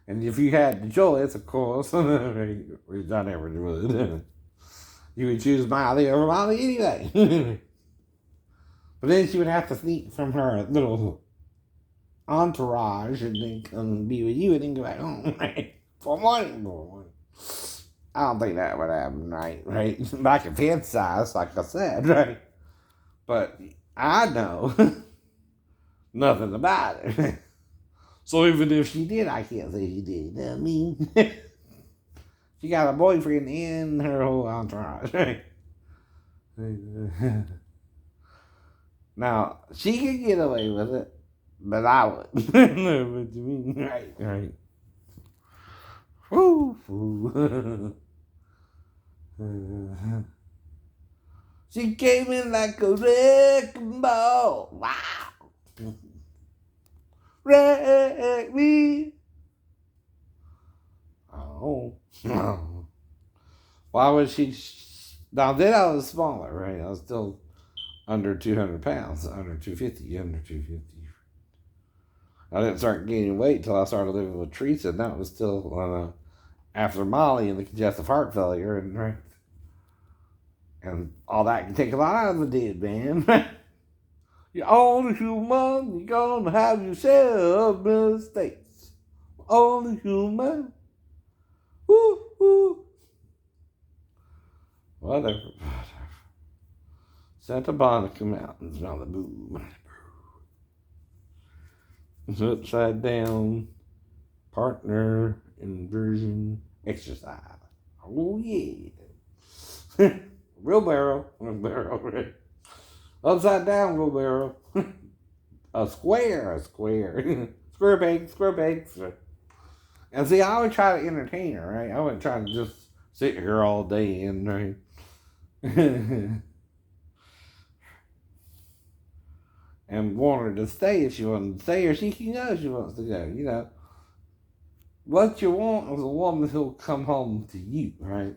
And if you had the choice, of course, which I never would, you would choose Miley over Molly anyway. But then she would have to sneak from her little entourage and then come be with you and then go back home, right? For morning. I don't think that would happen, right? Right? I can fantasize, like I said, right? But I know nothing about it. So even if she did, I can't say she did. You know what I mean? She got a boyfriend and her whole entourage, right? Now, she could get away with it, but I would. What you mean? Right. Woo. She came in like a wrecking ball. Wow. Wreck me. Oh. Why was she? Now, then I was smaller, right? I was still under 200 pounds, under 250, under 250. I didn't start gaining weight until I started living with Teresa, and that was still after Molly and the congestive heart failure, and right, and all that can take a lot out of a dead man. You're only human, you're gonna have yourself mistakes. Only human. Woo, woo. Whatever. Santa Monica Mountains, Malibu. It's upside down partner inversion exercise. Oh yeah. Wheelbarrow. Upside down wheelbarrow. a square. Square pegs. And see, I always try to entertain her, right? I wasn't trying to just sit here all day and right. And want her to stay if she wants to stay, or she can go if she wants to go, you know. What you want is a woman who'll come home to you, right?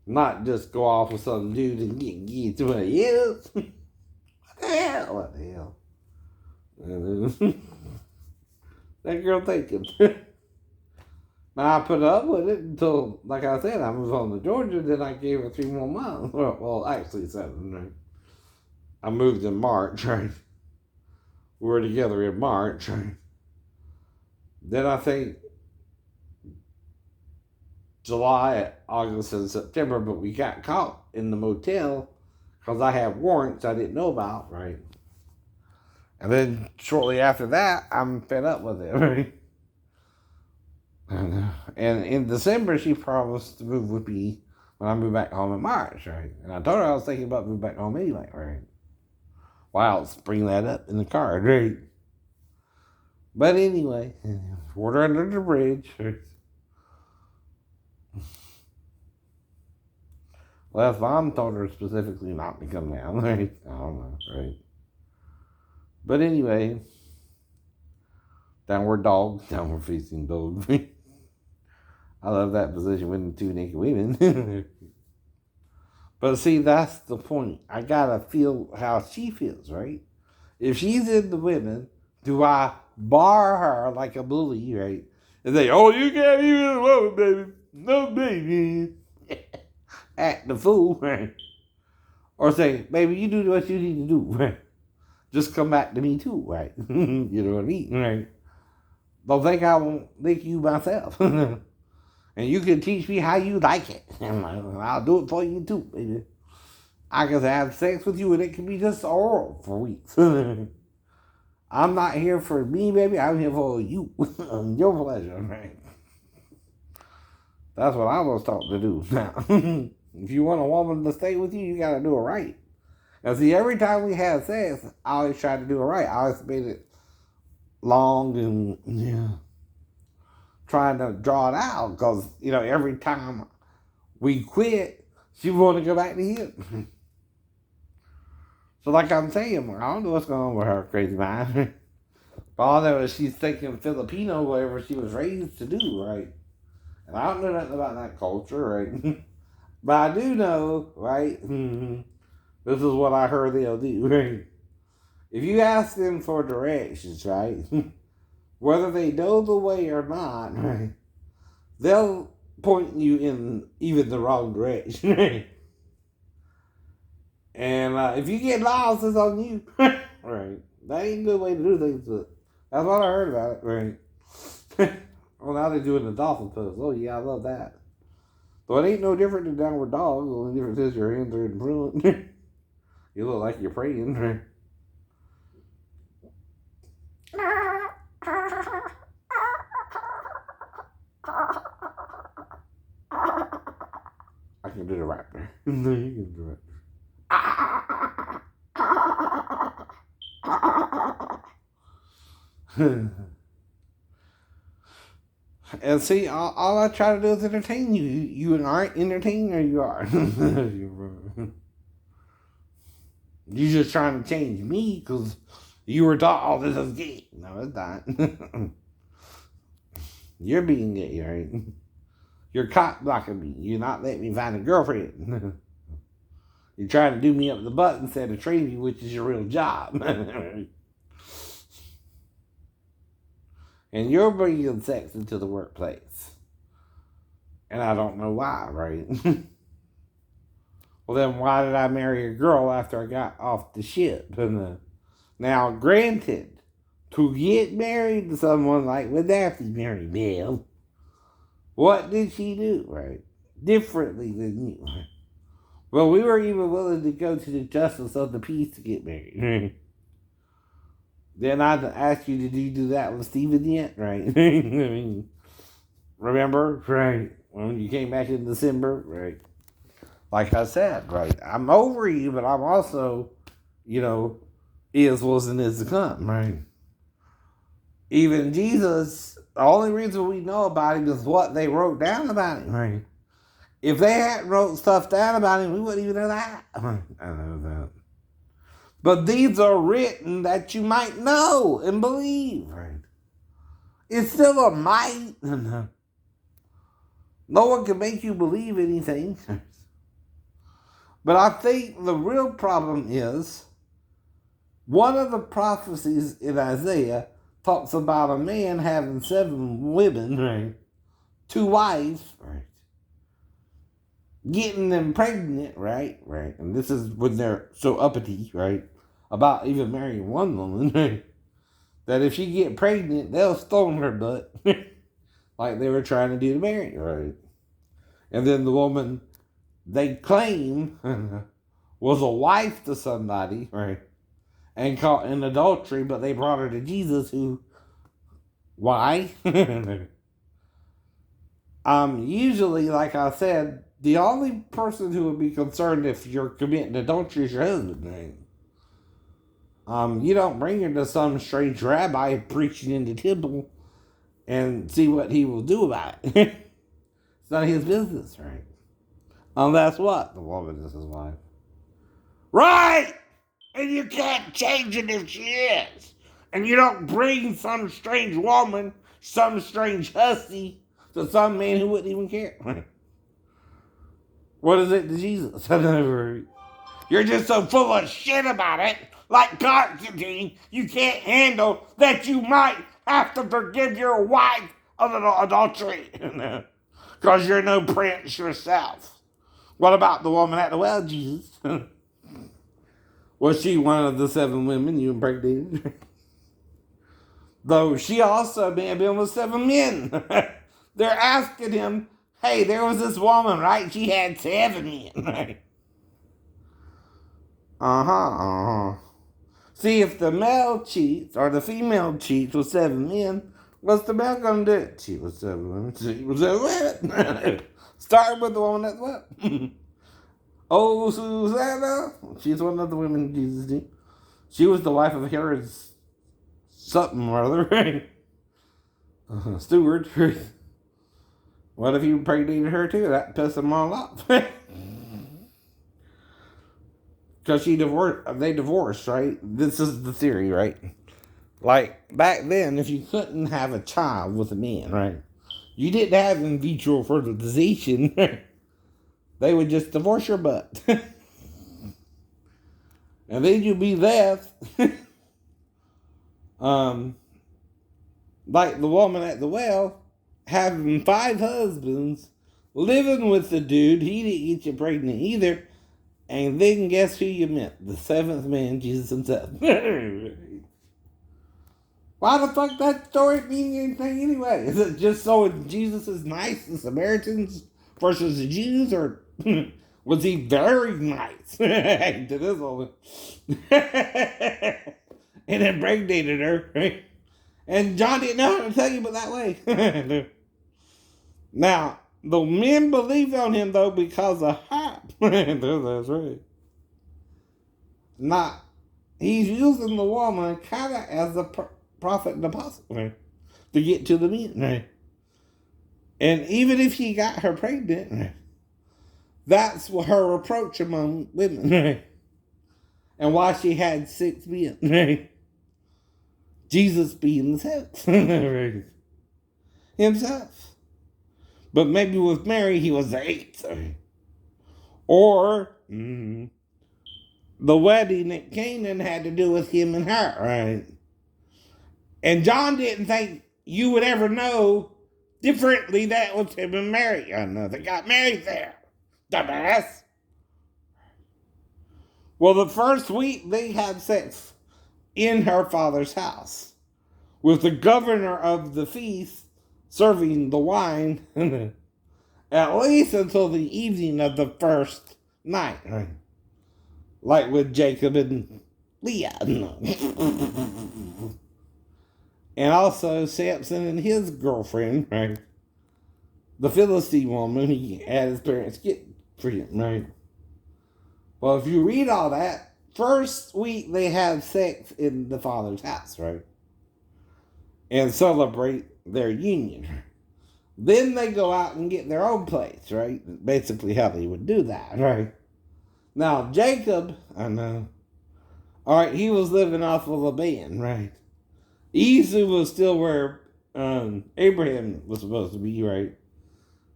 Not just go off with some dude and get somebody else. What the hell? That girl thinking. Now I put up with it until, like I said, I moved home to Georgia. Then I gave her 3 more months. Well, actually 7. Right? I moved in March. Right? We were together in March. Right? Then I think July, August, and September, but we got caught in the motel because I had warrants I didn't know about, right? And then shortly after that, I'm fed up with it, right? And in December, she promised to move with me when I moved back home in March, right? And I told her I was thinking about moving back home anyway, right? Wow, let's bring that up in the card, right? But anyway, water under the bridge. Right? Well, if mom told her specifically not to come down, right? I don't know, right? But anyway, downward dog, downward facing dog. I love that position with the 2 naked women. But see, that's the point. I gotta feel how she feels, right? If she's in the women, do I bar her like a bully, right? And say, oh, you can't be with a woman, baby. No, baby. Act the fool, right? Or say, baby, you do what you need to do, right? Just come back to me too, right? You know what I mean, right? Don't think I won't lick you myself. And you can teach me how you like it. And I'll do it for you too, baby. I can have sex with you and it can be just oral for weeks. I'm not here for me, baby. I'm here for you. Your pleasure, right? That's what I was taught to do. Now, if you want a woman to stay with you, you gotta do it right. Now, see, every time we had sex, I always tried to do it right. I always made it long and trying to draw it out because, every time we quit, she wanted to go back to him. So, like I'm saying, I don't know what's going on with her crazy mind. But all I know is she's thinking Filipino, whatever she was raised to do, right? And I don't know nothing about that culture, right? But I do know, right? This is what I heard they'll do, right? If you ask them for directions, right? whether they know the way or not, right, they'll point you in even the wrong direction. Right? And if you get lost, it's on you. Right. That ain't a good way to do things, but that's what I heard about it, right? Well, now they're doing the dolphin pose. Oh, yeah, I love that. So it ain't no different than downward dog. The only difference is your hands are in front. You look like you're praying, right? I can do the rapper. No, you can do the rapper. And see, all I try to do is entertain you. You aren't entertained, or you are. You just trying to change me because you were taught, oh, this is gay. No, it's not. You're being gay, right? You're cock blocking me. You're not letting me find a girlfriend. You're trying to do me up the butt instead of train me, which is your real job. And you're bringing sex into the workplace. And I don't know why, right? Well, then why did I marry a girl after I got off the ship? Now, granted, to get married to someone like when Daphne married Bill, what did she do, right? Differently than you. Well, we were even willing to go to the justice of the peace to get married. Then I'd ask you, did you do that with Steven yet, right? I mean, remember, right? When you came back in December, right? Like I said, right? I'm over you, but I'm also, is, was, and is to come, right? Even Jesus, the only reason we know about him is what they wrote down about him, right? If they hadn't wrote stuff down about him, we wouldn't even know that. I know that. But these are written that you might know and believe, right? It's still a might. No one can make you believe anything. But I think the real problem is one of the prophecies in Isaiah talks about a man having 7 women, right? 2 wives, right? Getting them pregnant, right? Right. And this is when they're so uppity, right? About even marrying one woman, right? That if she get pregnant, they'll stone her butt. Like they were trying to do to Mary, right? And then the woman they claim was a wife to somebody, right? And caught in adultery, but they brought her to Jesus, who, why? Usually, like I said, the only person who would be concerned if you're committing adultery is your husband, right? You don't bring her to some strange rabbi preaching in the temple and see what he will do about it. It's not his business, right? Unless what? The woman is his wife. Right! And you can't change it if she is. And you don't bring some strange woman, some strange hussy, to some man who wouldn't even care. What is it to Jesus? You're just so full of shit about it. Like Constantine, you can't handle that you might have to forgive your wife of adultery. Because you're no prince yourself. What about the woman at the well, Jesus? Was she one of the 7 women you impregnated? Though she also may have been with 7 men. They're asking him, hey, there was this woman, right? She had 7 men, right? See, if the male cheats or the female cheats with 7 men, what's the male gonna do? Cheat with 7 women. Cheat with 7 women. Starting with the woman that's what? Oh, Susanna. She's one of the women Jesus did. She was the wife of Herod's something or other, right? Steward. What if you impregnated her too? That pissed them all off. Because they divorced, right? This is the theory, right? Like, back then, if you couldn't have a child with a man, right? You didn't have in vitro fertilization. They would just divorce your butt. And then you'd be left Like the woman at the well, having 5 husbands, living with the dude, he didn't get you pregnant either. And then guess who you met? The 7th man, Jesus himself. Why the fuck that story mean anything anyway? Is it just so Jesus is nice, the Samaritans versus the Jews, or was he very nice to this woman? And impregnated her, right? And John didn't know how to tell you but that way. Now, the men believed on him though because of hype. That's right. Not, he's using the woman kind of as a prophet and apostle, right, to get to the men, right? And even if he got her pregnant, right, that's her approach among women, right? And why she had 6 men, right? Jesus being the 7th, right? Himself. But maybe with Mary, he was the 8th, right? Or the wedding at Canaan had to do with him and her, right? And John didn't think you would ever know differently that was him and Mary. I know they got married there. Dumbass. Well, the first week they had sex in her father's house with the governor of the feast serving the wine at least until the evening of the first night. Right? Like with Jacob and Leah. And also Samson and his girlfriend, right? The Philistine woman he had his parents get for him, right? Well, if you read all that, first week they have sex in the father's house, right? And celebrate their union. Then they go out and get their own place, right? Basically how they would do that, right? Now, Jacob, I know. All right, he was living off of Laban, right? Esau was still where Abraham was supposed to be, right?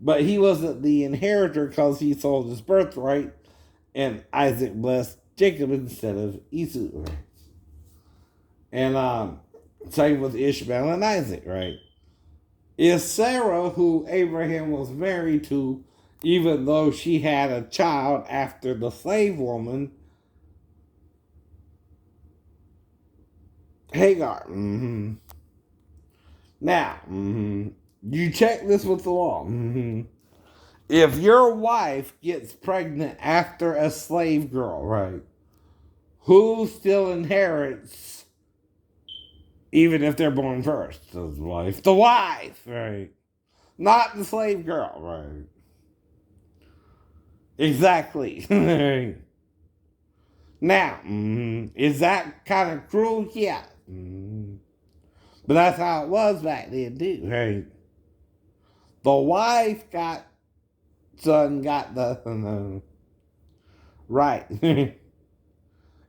But he wasn't the inheritor because he sold his birthright, and Isaac blessed Jacob instead of Esau, right? And same with Ishmael and Isaac, right? Is Sarah, who Abraham was married to, even though she had a child after the slave woman, Hagar. Now, you check this with the law. If your wife gets pregnant after a slave girl, right, who still inherits, even if they're born first? The wife. The wife, right? Not the slave girl, right? Exactly. Now, is that kind of cruel? Yeah. But that's how it was back then, too, right? The wife got the right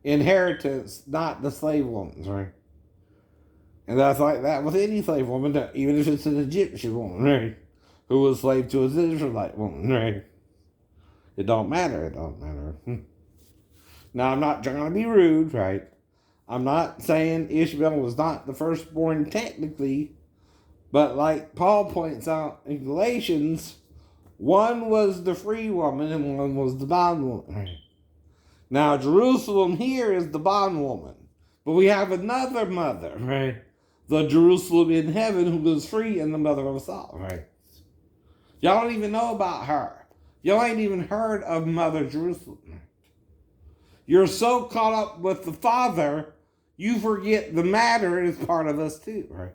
inheritance, not the slave woman's, right? And that's like that with any slave woman, even if it's an Egyptian woman, right? Who was slave to an Israelite woman, right? It don't matter. Now, I'm not trying to be rude, right? I'm not saying Ishmael was not the firstborn technically, but like Paul points out in Galatians, one was the free woman and one was the bondwoman. Right? Now, Jerusalem here is the bondwoman, but we have another mother, right? The Jerusalem in heaven who was free and the mother of us all, right? Y'all don't even know about her. Y'all ain't even heard of Mother Jerusalem. You're so caught up with the Father, you forget the matter is part of us too, right?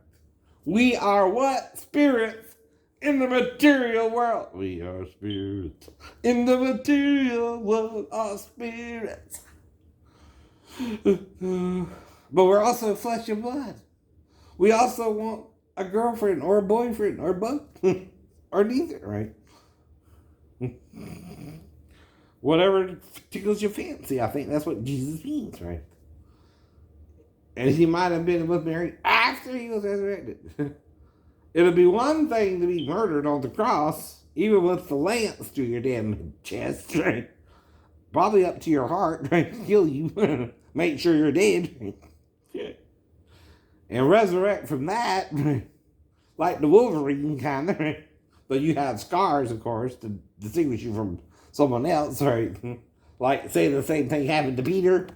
We are what? Spirits in the material world. We are spirits in the material world, are spirits. But we're also flesh and blood. We also want a girlfriend or a boyfriend or both or neither, right? Whatever tickles your fancy. I think that's what Jesus means, right? And he might have been with Mary after he was resurrected. It'll be one thing to be murdered on the cross, even with the lance through your damn chest, right? Probably up to your heart, right? Kill you. Make sure you're dead. and resurrect from that, like the Wolverine kind of. But you have scars, of course, to distinguish you from someone else, right? Like, say the same thing happened to Peter.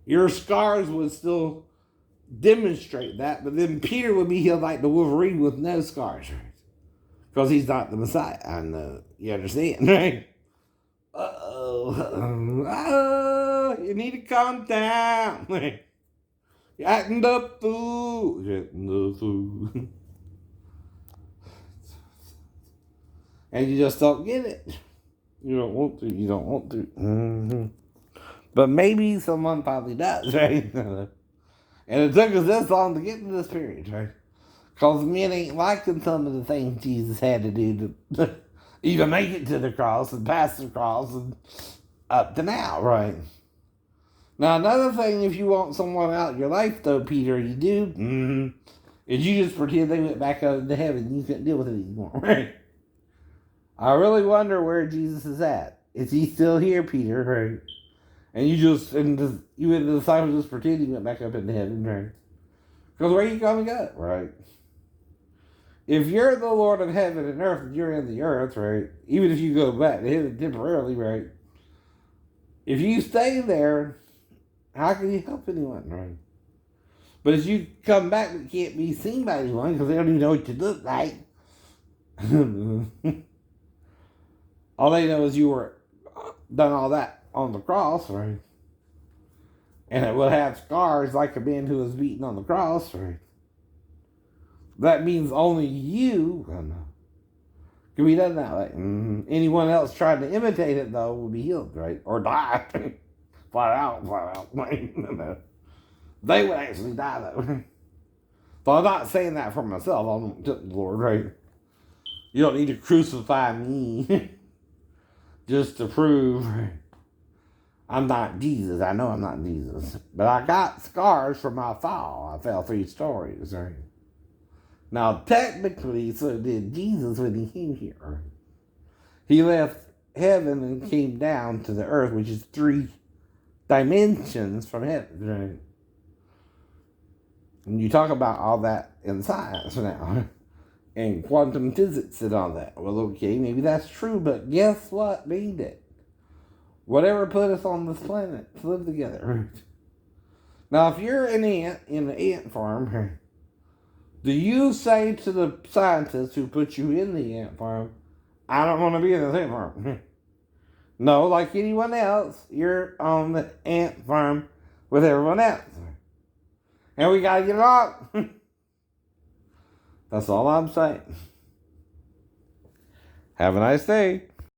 Your scars would still demonstrate that, but then Peter would be healed like the Wolverine with no scars, right? Because he's not the Messiah. And you understand, right? You need to calm down. You're acting the fool. You're acting the fool. And you just don't get it. You don't want to. You don't want to. Mm-hmm. But maybe someone probably does, right? And it took us this long to get to this period, right? Because men ain't liking some of the things Jesus had to do to even make it to the cross and pass the cross and up to now, right? Now, another thing, if you want someone out of your life, though, Peter, you do, is you just pretend they went back up to heaven and you couldn't deal with it anymore, right? I really wonder where Jesus is at. Is he still here, Peter, right? And you and the disciples just pretend he went back up into heaven, right? Because where are you going to go, right? If you're the Lord of heaven and earth and you're in the earth, right? Even if you go back to heaven temporarily, right? If you stay there, how can you help anyone, right? But as you come back, you can't be seen by anyone because they don't even know what you look like. All they know is you were done all that on the cross, right? And it would have scars like a man who was beaten on the cross, right? That means only you can be done that way. Anyone else trying to imitate it, though, will be healed, right? Or die. flat out. They would actually die, though. So I'm not saying that for myself. I'm the Lord, right? You don't need to crucify me just to prove I'm not Jesus. I know I'm not Jesus. But I got scars from my fall. I fell 3 stories, right? Now, technically, so did Jesus when he came here. He left heaven and came down to the earth, which is 3 dimensions from heaven, right? And you talk about all that in science now, and quantum physics and all that. Well, okay, maybe that's true, but guess what made it? Whatever put us on this planet to live together. Now, if you're an ant in an ant farm, do you say to the scientists who put you in the ant farm, I don't want to be in the ant farm? No, like anyone else, you're on the ant farm with everyone else. And we got to get along. That's all I'm saying. Have a nice day.